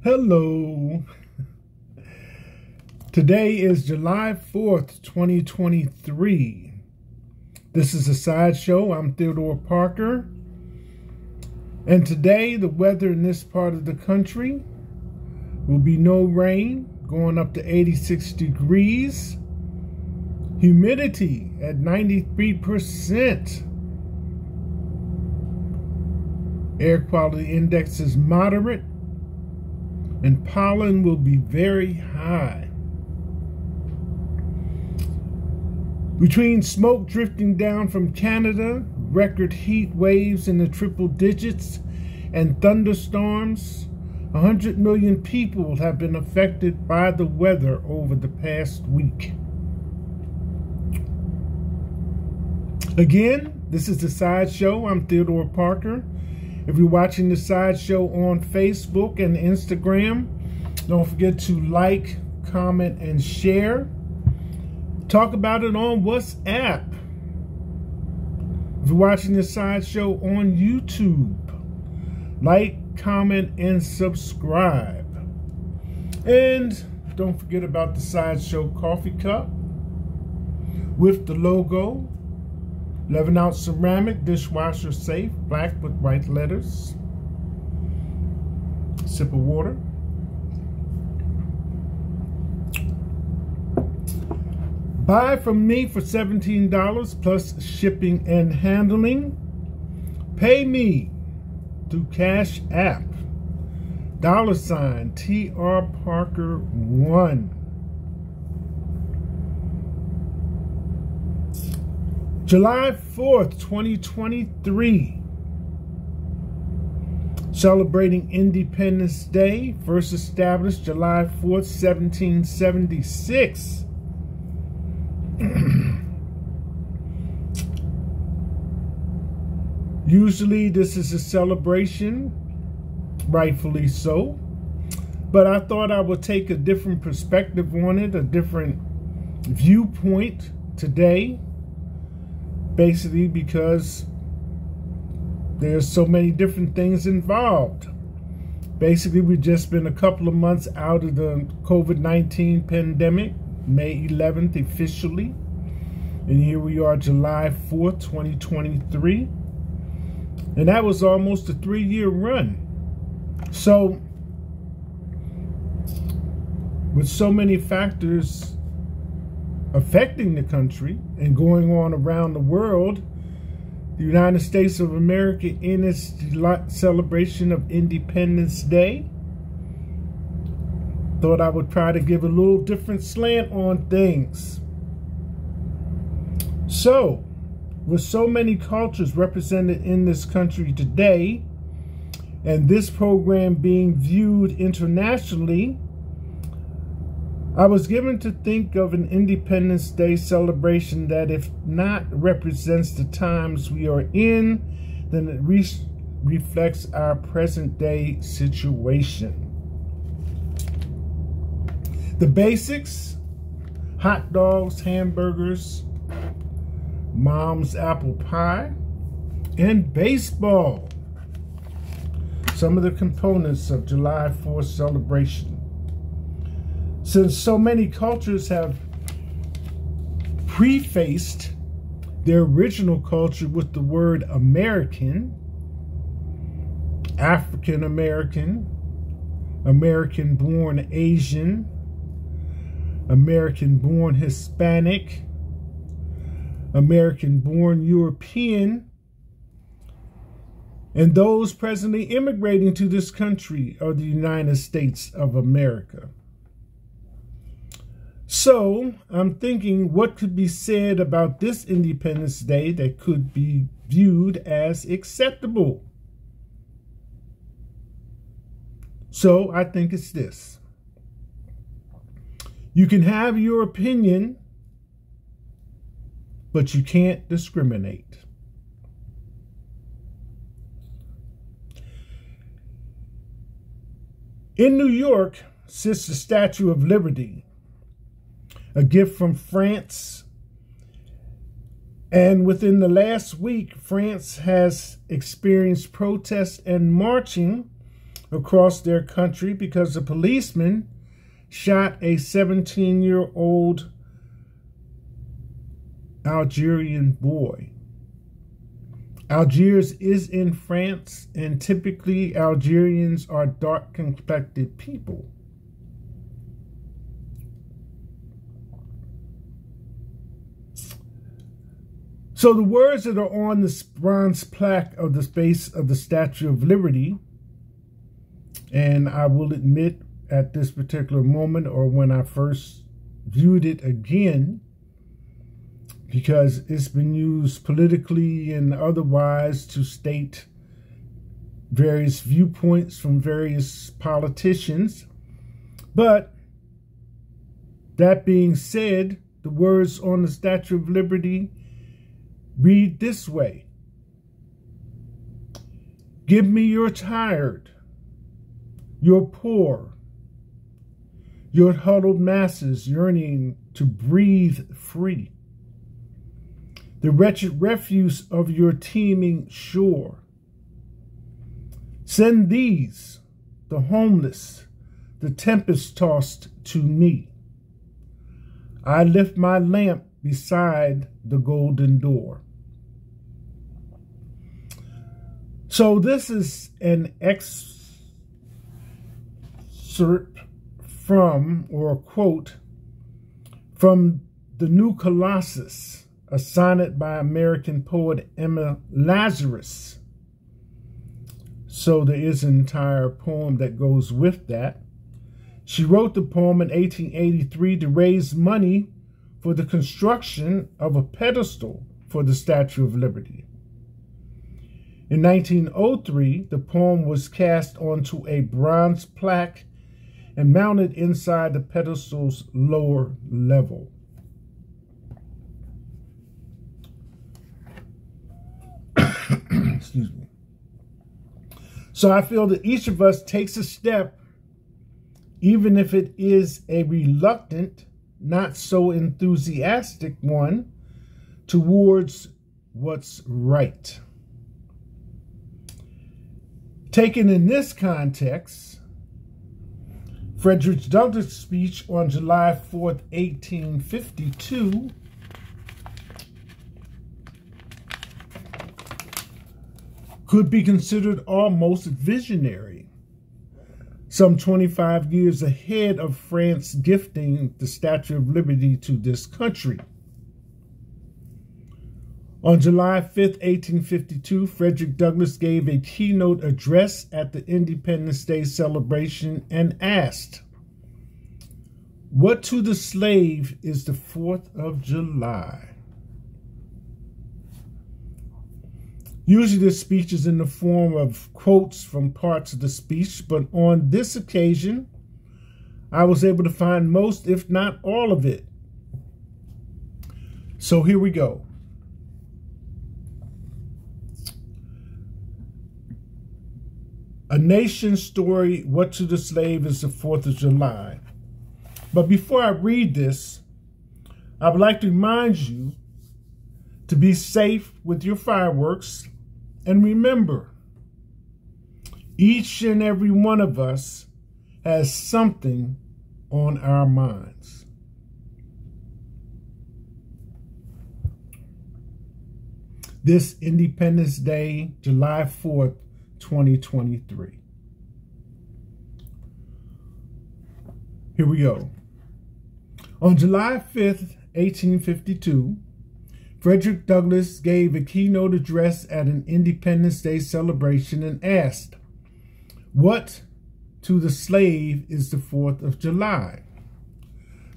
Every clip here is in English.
Hello. Today is July 4th, 2023. This is a sideshow. I'm Theodore Parker. And today, the weather in this part of the country will be no rain, going up to 86 degrees. Humidity at 93%. Air quality index is moderate. And pollen will be very high. Between smoke drifting down from Canada, record heat waves in the triple digits, and thunderstorms, 100 million people have been affected by the weather over the past week. Again, this is the Sideshow. I'm Theodore Parker. If you're watching the Sideshow on Facebook and Instagram, don't forget to like, comment, and share. Talk about it on WhatsApp. If you're watching the Sideshow on YouTube, like, comment, and subscribe. And don't forget about the Sideshow coffee cup with the logo. 11-ounce ceramic, dishwasher safe, black with white letters. Sip of water. Buy from me for $17 plus shipping and handling. Pay me through Cash App. $ TR Parker 1. July 4th, 2023. Celebrating Independence Day, first established July 4th, 1776. Usually this is a celebration, rightfully so, but I thought I would take a different perspective on it, a different viewpoint today. Basically because there's so many different things involved. Basically, we've just been a couple of months out of the COVID-19 pandemic, May 11th officially. And here we are, July 4th, 2023. And that was almost a 3-year run. So, with so many factors affecting the country and going on around the world, the United States of America in its celebration of Independence Day, thought I would try to give a little different slant on things. So, with so many cultures represented in this country today, and this program being viewed internationally, I was given to think of an Independence Day celebration that, if not represents the times we are in, then it reflects our present day situation. The basics: hot dogs, hamburgers, mom's apple pie, and baseball. Some of the components of July 4th celebration. Since so many cultures have prefaced their original culture with the word American, African American, American born Asian, American born Hispanic, American born European, and those presently immigrating to this country are the United States of America. So, I'm thinking what could be said about this Independence Day that could be viewed as acceptable. So, I think it's this. You can have your opinion, but you can't discriminate. In New York sits the Statue of Liberty, a gift from France. And within the last week, France has experienced protests and marching across their country because a policeman shot a 17-year-old Algerian boy. Algiers is in France, and typically Algerians are dark-complected people. So the words that are on the bronze plaque of the base of the Statue of Liberty, and I will admit at this particular moment, or when I first viewed it again, because it's been used politically and otherwise to state various viewpoints from various politicians. But that being said, the words on the Statue of Liberty read this way: "Give me your tired, your poor, your huddled masses yearning to breathe free, the wretched refuse of your teeming shore. Send these, the homeless, the tempest-tossed, to me. I lift my lamp beside the golden door." So this is an excerpt from, or a quote from The New Colossus, a sonnet by American poet Emma Lazarus. So there is an entire poem that goes with that. She wrote the poem in 1883 to raise money for the construction of a pedestal for the Statue of Liberty. In 1903, the poem was cast onto a bronze plaque and mounted inside the pedestal's lower level. Excuse me. So I feel that each of us takes a step, even if it is a reluctant, not so enthusiastic one, towards what's right. Taken in this context, Frederick Douglass' speech on July 4th, 1852, could be considered almost visionary, some 25 years ahead of France gifting the Statue of Liberty to this country. On July 5th, 1852, Frederick Douglass gave a keynote address at the Independence Day celebration and asked, "What to the slave is the 4th of July?" Usually this speech is in the form of quotes from parts of the speech, but on this occasion, I was able to find most, if not all of it. So here we go. A Nation's Story, What to the Slave is the 4th of July. But before I read this, I would like to remind you to be safe with your fireworks. And remember, each and every one of us has something on our minds. This Independence Day, July 4th, 2023. Here we go. On July 5th, 1852, Frederick Douglass gave a keynote address at an Independence Day celebration and asked, "What to the slave is the 4th of July?"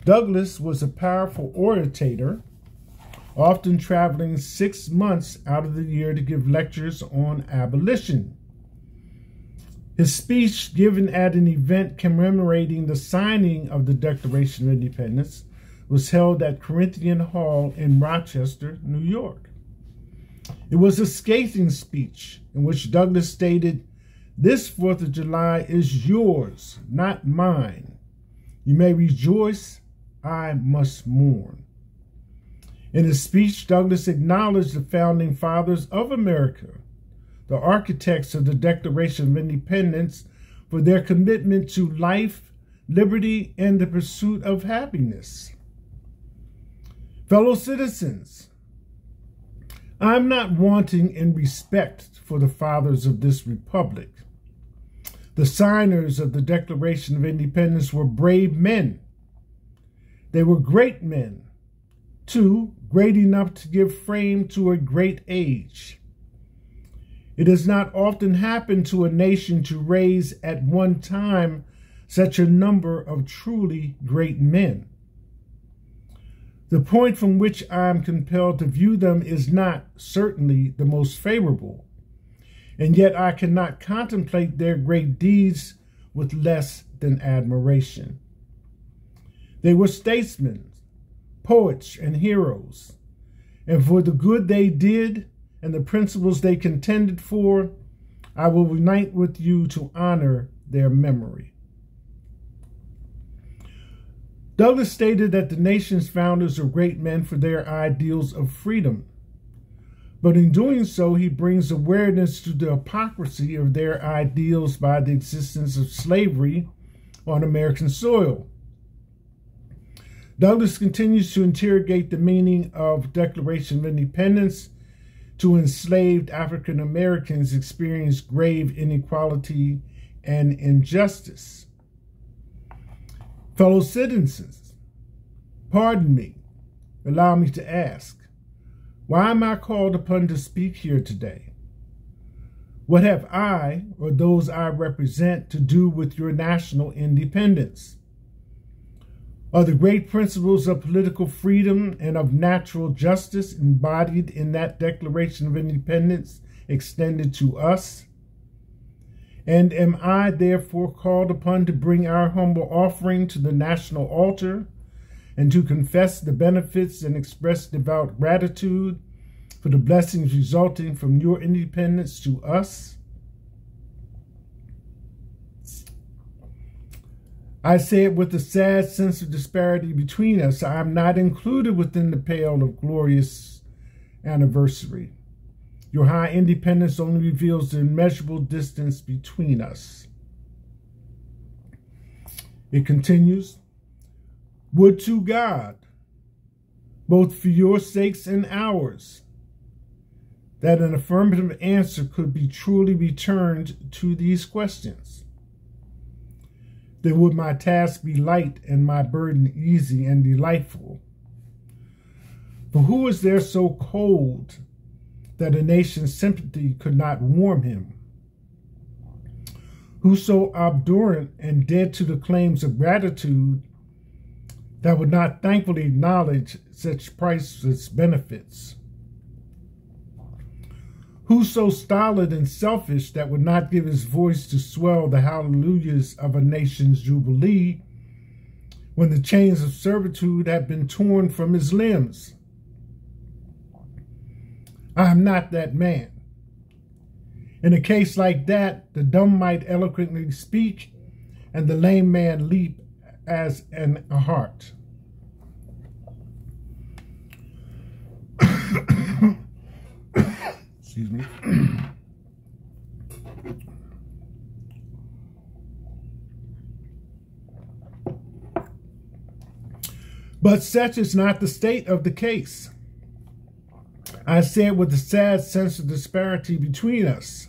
Douglass was a powerful orator, often traveling 6 months out of the year to give lectures on abolition. His speech, given at an event commemorating the signing of the Declaration of Independence, was held at Corinthian Hall in Rochester, New York. It was a scathing speech in which Douglass stated, "This 4th of July is yours, not mine. You may rejoice, I must mourn." In his speech, Douglass acknowledged the founding fathers of America, the architects of the Declaration of Independence, for their commitment to life, liberty, and the pursuit of happiness. Fellow citizens, I'm not wanting in respect for the fathers of this republic. The signers of the Declaration of Independence were brave men. They were great men, too, great enough to give frame to a great age. It does not often happen to a nation to raise at one time such a number of truly great men. The point from which I am compelled to view them is not certainly the most favorable, and yet I cannot contemplate their great deeds with less than admiration. They were statesmen, poets, and heroes, and for the good they did and the principles they contended for, I will unite with you to honor their memory. Douglass stated that the nation's founders are great men for their ideals of freedom, but in doing so, he brings awareness to the hypocrisy of their ideals by the existence of slavery on American soil. Douglass continues to interrogate the meaning of Declaration of Independence to enslaved African Americans experience grave inequality and injustice. Fellow citizens, pardon me, allow me to ask, why am I called upon to speak here today? What have I, or those I represent, to do with your national independence? Are the great principles of political freedom and of natural justice embodied in that Declaration of Independence extended to us? And am I therefore called upon to bring our humble offering to the national altar and to confess the benefits and express devout gratitude for the blessings resulting from your independence to us? I say it with a sad sense of disparity between us. I am not included within the pale of glorious anniversary. Your high independence only reveals the immeasurable distance between us. It continues, would to God, both for your sakes and ours, that an affirmative answer could be truly returned to these questions. Then would my task be light and my burden easy and delightful. For who is there so cold that a nation's sympathy could not warm him? Who so obdurate and dead to the claims of gratitude that would not thankfully acknowledge such priceless benefits? Who so stolid and selfish that would not give his voice to swell the hallelujahs of a nation's jubilee when the chains of servitude have been torn from his limbs? I am not that man. In a case like that, the dumb might eloquently speak and the lame man leap as a hart. Excuse me. But such is not the state of the case. I say it with a sad sense of disparity between us.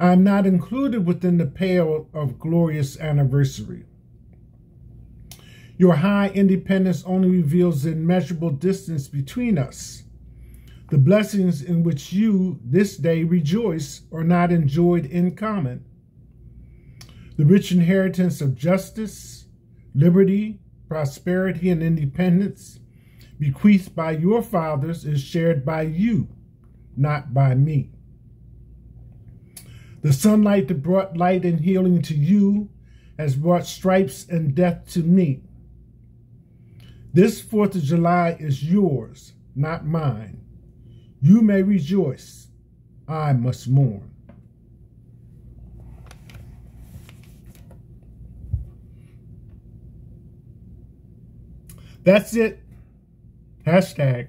I am not included within the pale of glorious anniversary. Your high independence only reveals the immeasurable distance between us. The blessings in which you this day rejoice are not enjoyed in common. The rich inheritance of justice, liberty, prosperity, and independence bequeathed by your fathers is shared by you, not by me. The sunlight that brought light and healing to you has brought stripes and death to me. This 4th of July is yours, not mine. You may rejoice. I must mourn. That's it. Hashtag